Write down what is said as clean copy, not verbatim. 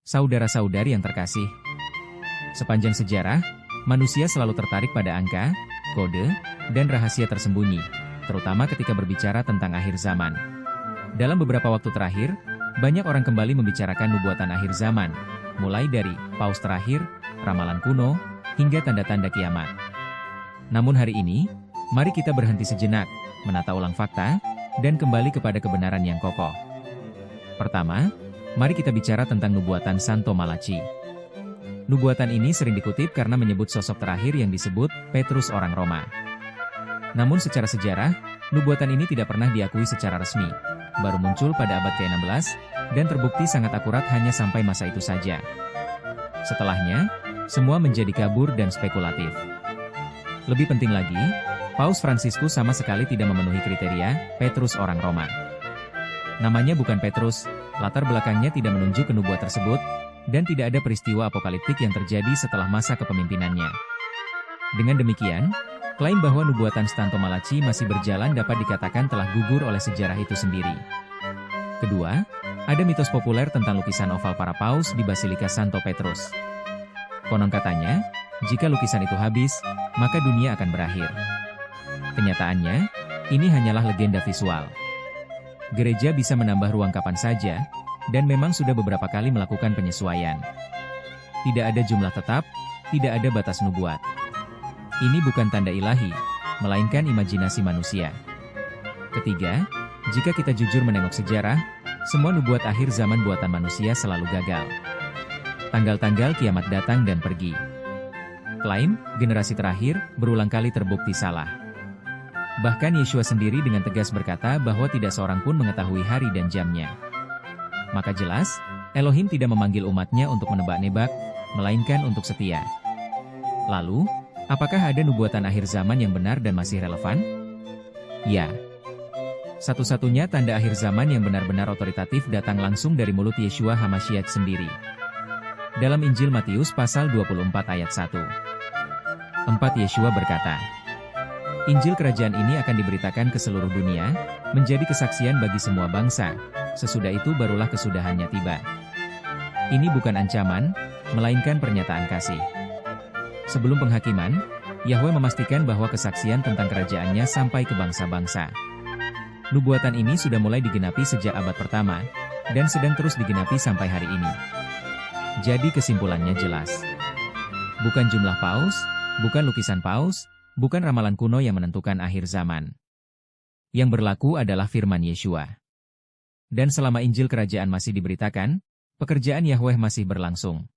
Saudara-saudari yang terkasih, sepanjang sejarah, manusia selalu tertarik pada angka, kode, dan rahasia tersembunyi, terutama ketika berbicara tentang akhir zaman. Dalam beberapa waktu terakhir, banyak orang kembali membicarakan nubuatan akhir zaman, mulai dari paus terakhir, ramalan kuno, hingga tanda-tanda kiamat. Namun hari ini, mari kita berhenti sejenak, menata ulang fakta, dan kembali kepada kebenaran yang kokoh. Pertama, mari kita bicara tentang nubuatan Santo Malachi. Nubuatan ini sering dikutip karena menyebut sosok terakhir yang disebut Petrus orang Roma. Namun secara sejarah, nubuatan ini tidak pernah diakui secara resmi, baru muncul pada abad ke-16, dan terbukti sangat akurat hanya sampai masa itu saja. Setelahnya, semua menjadi kabur dan spekulatif. Lebih penting lagi, Paus Fransiskus sama sekali tidak memenuhi kriteria Petrus orang Roma. Namanya bukan Petrus, latar belakangnya tidak menunjuk ke nubuat tersebut, dan tidak ada peristiwa apokaliptik yang terjadi setelah masa kepemimpinannya. Dengan demikian, klaim bahwa nubuatan Santo Malachi masih berjalan dapat dikatakan telah gugur oleh sejarah itu sendiri. Kedua, ada mitos populer tentang lukisan oval para paus di Basilika Santo Petrus. Konon katanya, jika lukisan itu habis, maka dunia akan berakhir. Kenyataannya, ini hanyalah legenda visual. Gereja bisa menambah ruang kapan saja, dan memang sudah beberapa kali melakukan penyesuaian. Tidak ada jumlah tetap, tidak ada batas nubuat. Ini bukan tanda ilahi, melainkan imajinasi manusia. Ketiga, jika kita jujur menengok sejarah, semua nubuat akhir zaman buatan manusia selalu gagal. Tanggal-tanggal kiamat datang dan pergi. Klaim, generasi terakhir, berulang kali terbukti salah. Bahkan Yeshua sendiri dengan tegas berkata bahwa tidak seorang pun mengetahui hari dan jamnya. Maka jelas, Elohim tidak memanggil umatnya untuk menebak-nebak, melainkan untuk setia. Lalu, apakah ada nubuatan akhir zaman yang benar dan masih relevan? Ya. Satu-satunya tanda akhir zaman yang benar-benar otoritatif datang langsung dari mulut Yeshua HaMashiach sendiri. Dalam Injil Matius pasal 24 ayat 1. 4 Yeshua berkata, Injil kerajaan ini akan diberitakan ke seluruh dunia, menjadi kesaksian bagi semua bangsa, sesudah itu barulah kesudahannya tiba. Ini bukan ancaman, melainkan pernyataan kasih. Sebelum penghakiman, Yahweh memastikan bahwa kesaksian tentang kerajaannya sampai ke bangsa-bangsa. Nubuatan ini sudah mulai digenapi sejak abad pertama, dan sedang terus digenapi sampai hari ini. Jadi kesimpulannya jelas. Bukan jumlah paus, bukan lukisan paus, bukan ramalan kuno yang menentukan akhir zaman. Yang berlaku adalah firman Yeshua. Dan selama Injil kerajaan masih diberitakan, pekerjaan Yahweh masih berlangsung.